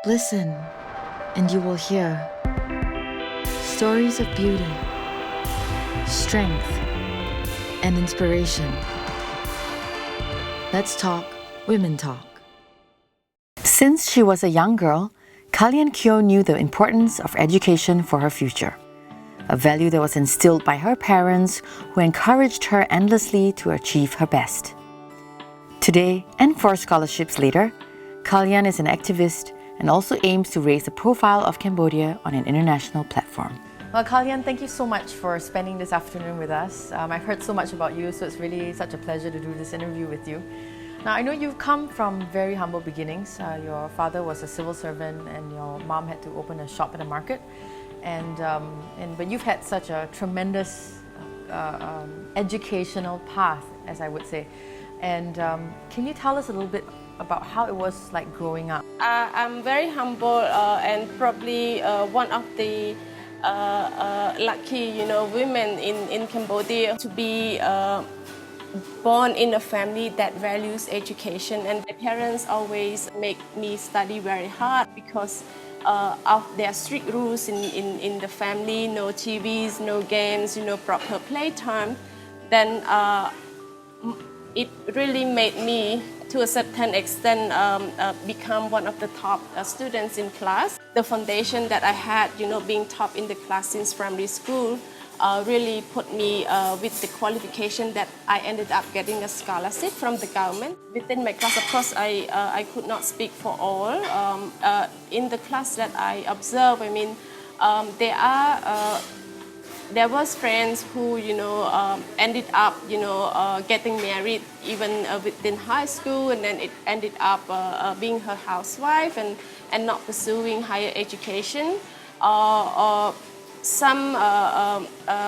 Listen, and you will hear stories of beauty, strength, and inspiration. Let's talk Women Talk. Since she was a young girl, Kalyan Keo knew the importance of education for her future, a value that was instilled by her parents who encouraged her endlessly to achieve her best. Today, and 4 scholarships later, Kalyan is an activist and also aims to raise the profile of Cambodia on an international platform. Well, Kalyan, thank you so much for spending this afternoon with us. I've heard so much about you, so it's really such a pleasure to do this interview with you. Now, I know you've come from very humble beginnings. Your father was a civil servant and your mom had to open a shop at a market. But you've had such a tremendous educational path, as I would say. And can you tell us a little bit about how it was like growing up? I'm very humble and probably one of the lucky, women in Cambodia to be born in a family that values education. And my parents always make me study very hard because of their strict rules in the family, no TVs, no games, proper playtime. Then it really made me, to a certain extent, become one of the top students in class. The foundation that I had, being top in the class since primary school, really put me with the qualification that I ended up getting a scholarship from the government. Within my class, of course, I could not speak for all. In the class that I observed, there was friends who, ended up, getting married even within high school, and then it ended up being her housewife and not pursuing higher education. Or some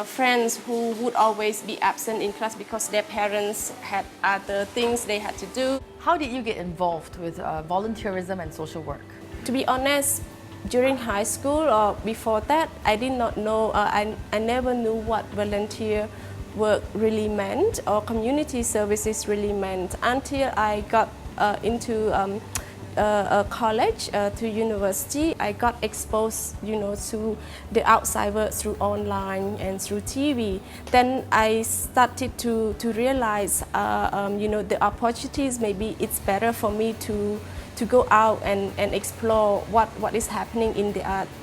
friends who would always be absent in class because their parents had other things they had to do. How did you get involved with volunteerism and social work? To be honest, during high school or before that, I did not know, I never knew what volunteer work really meant or community services really meant until I got into college, to university. I got exposed, to the outside world through online and through TV. Then I started to realize, the opportunities, maybe it's better for me to go out and explore what is happening in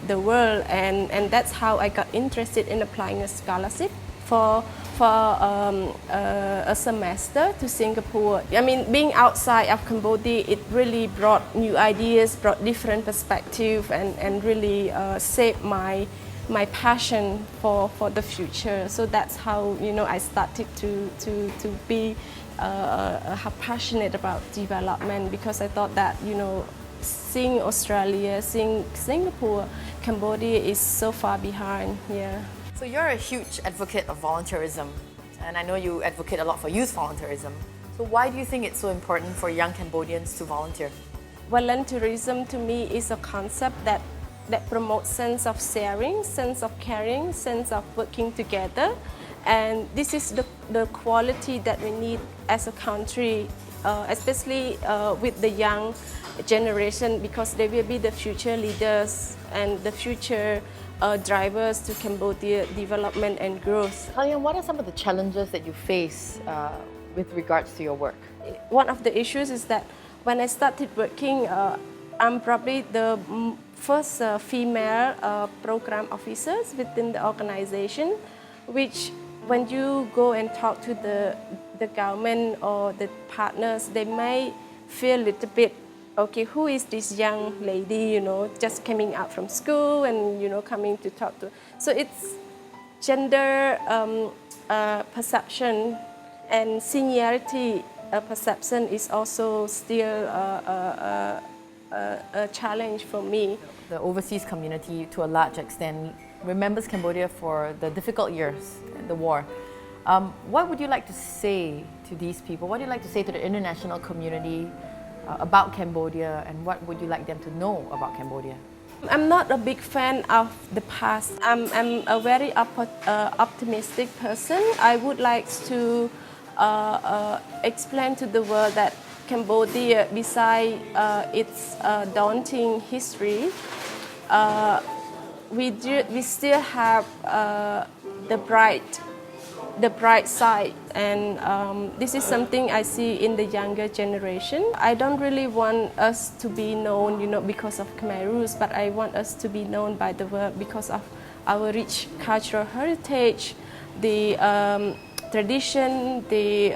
the world, and that's how I got interested in applying a scholarship for a semester to Singapore. Being outside of Cambodia, it really brought new ideas, brought different perspective, and really shaped my passion for the future. So that's how I started to be passionate about development, because I thought that seeing Australia, seeing Singapore, Cambodia is so far behind. Yeah. So you're a huge advocate of volunteerism, and I know you advocate a lot for youth volunteerism. So why do you think it's so important for young Cambodians to volunteer? Volunteerism to me is a concept that promotes sense of sharing, sense of caring, sense of working together. And this is the quality that we need as a country, especially with the young generation, because they will be the future leaders and the future drivers to Cambodia development and growth. Kalyan, what are some of the challenges that you face with regards to your work? One of the issues is that when I started working, I'm probably the first female program officers within the organization, which when you go and talk to the government or the partners, they may feel a little bit, okay, who is this young lady, just coming out from school and, coming to talk to. So it's gender perception and seniority perception is also still a challenge for me. The overseas community, to a large extent, remembers Cambodia for the difficult years, the war. What would you like to say to these people? What would you like to say to the international community about Cambodia, and what would you like them to know about Cambodia? I'm not a big fan of the past. I'm a very optimistic person. I would like to explain to the world that Cambodia, beside its daunting history, we still have the bright side, and this is something I see in the younger generation. I don't really want us to be known, because of Khmer Rouge, but I want us to be known by the world because of our rich cultural heritage, the tradition, the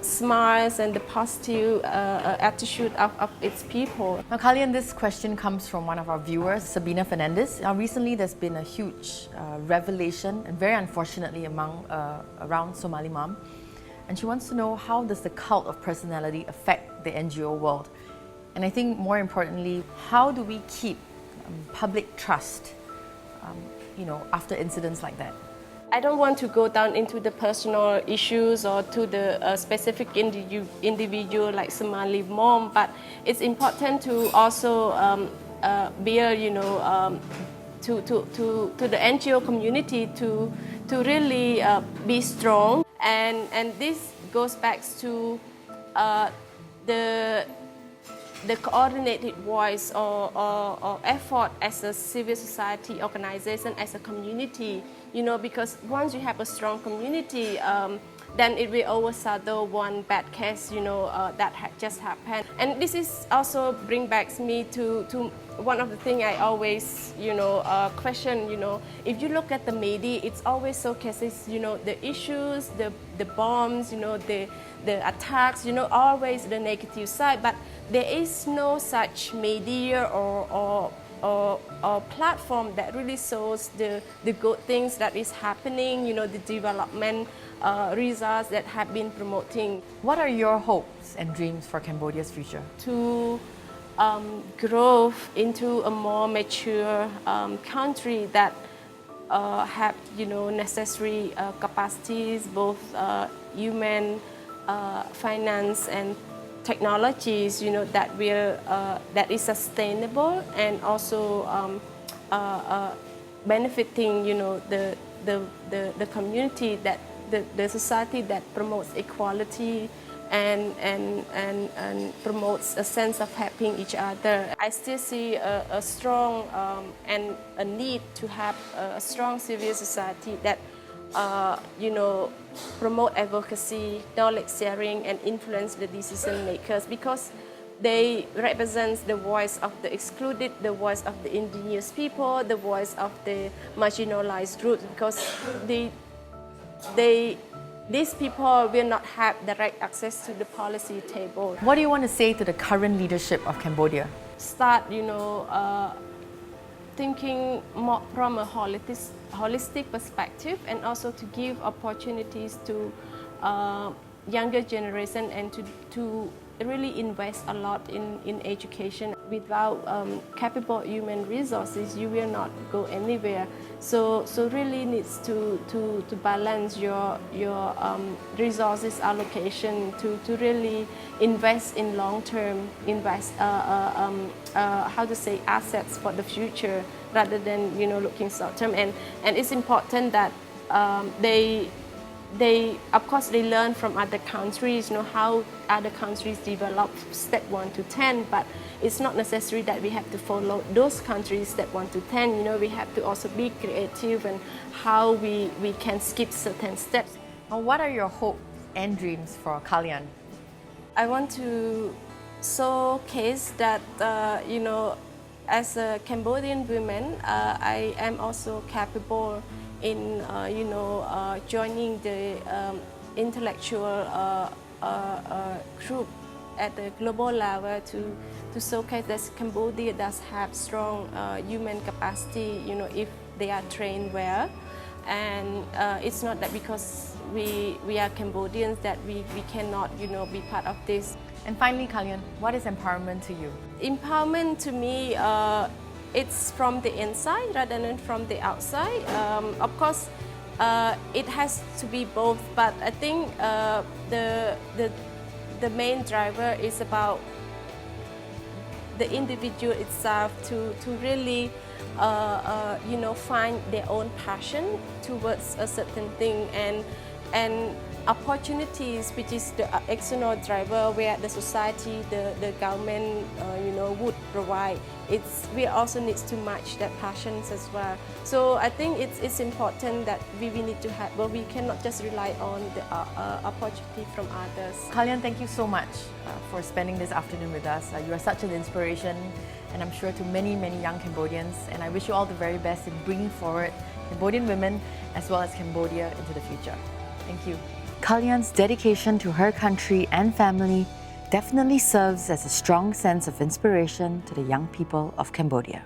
smiles and the positive attitude of its people. Now, Kalyan, this question comes from one of our viewers, Sabina Fernandez. Recently, there's been a huge revelation, and very unfortunately, around Somali Mom. And she wants to know, how does the cult of personality affect the NGO world? And I think more importantly, how do we keep public trust, after incidents like that? I don't want to go down into the personal issues or to the specific individual like Somali Mom, but it's important to also bear, to the NGO community to really be strong, and this goes back to the coordinated voice or effort as a civil society organization, as a community, because once you have a strong community, then it will overshadow one bad case, that just happened. And this is also bring back me to one of the things I always, question, if you look at the media, it's always showcases, the issues, the bombs, the attacks, always the negative side, but there is no such media or platform that really shows the good things that is happening, the development results that have been promoting. What are your hopes and dreams for Cambodia's future? To grow into a more mature country that have necessary capacities, both human, finance, and technologies, that is sustainable and also benefiting, the community, that the society that promotes equality and promotes a sense of helping each other. I still see a strong and a need to have a strong civil society that promote advocacy, knowledge sharing, and influence the decision makers, because they represent the voice of the excluded, the voice of the indigenous people, the voice of the marginalized groups, because these people will not have direct access to the policy table. What do you want to say to the current leadership of Cambodia? Start, thinking more from a holistic perspective, and also to give opportunities to younger generation, and to really invest a lot in education. Without capable human resources, you will not go anywhere. So really needs to balance your resources allocation to really invest in long-term, assets for the future, rather than looking short-term. And it's important that they of course they learn from other countries, how other countries develop step 1 to 10, but it's not necessary that we have to follow those countries step 1 to 10. We have to also be creative and how we can skip certain steps. Now, what are your hopes and dreams for Kalyan? I want to showcase that as a Cambodian woman, I am also capable in joining the intellectual group at the global level to showcase that Cambodia does have strong human capacity, if they are trained well. And it's not that because we are Cambodians that we cannot be part of this. And finally, Kalyan, what is empowerment to you? Empowerment to me, it's from the inside rather than from the outside. Of course, it has to be both, but I think the main driver is about the individual itself to really find their own passion towards a certain thing, and opportunities, which is the external driver where the society, the government, would provide. We also need to match that passions as well. So I think it's important that we need to have, but we cannot just rely on the opportunity from others. Kalyan, thank you so much for spending this afternoon with us. You are such an inspiration, and I'm sure to many, many young Cambodians. And I wish you all the very best in bringing forward Cambodian women as well as Cambodia into the future. Thank you. Kalyan's dedication to her country and family definitely serves as a strong sense of inspiration to the young people of Cambodia.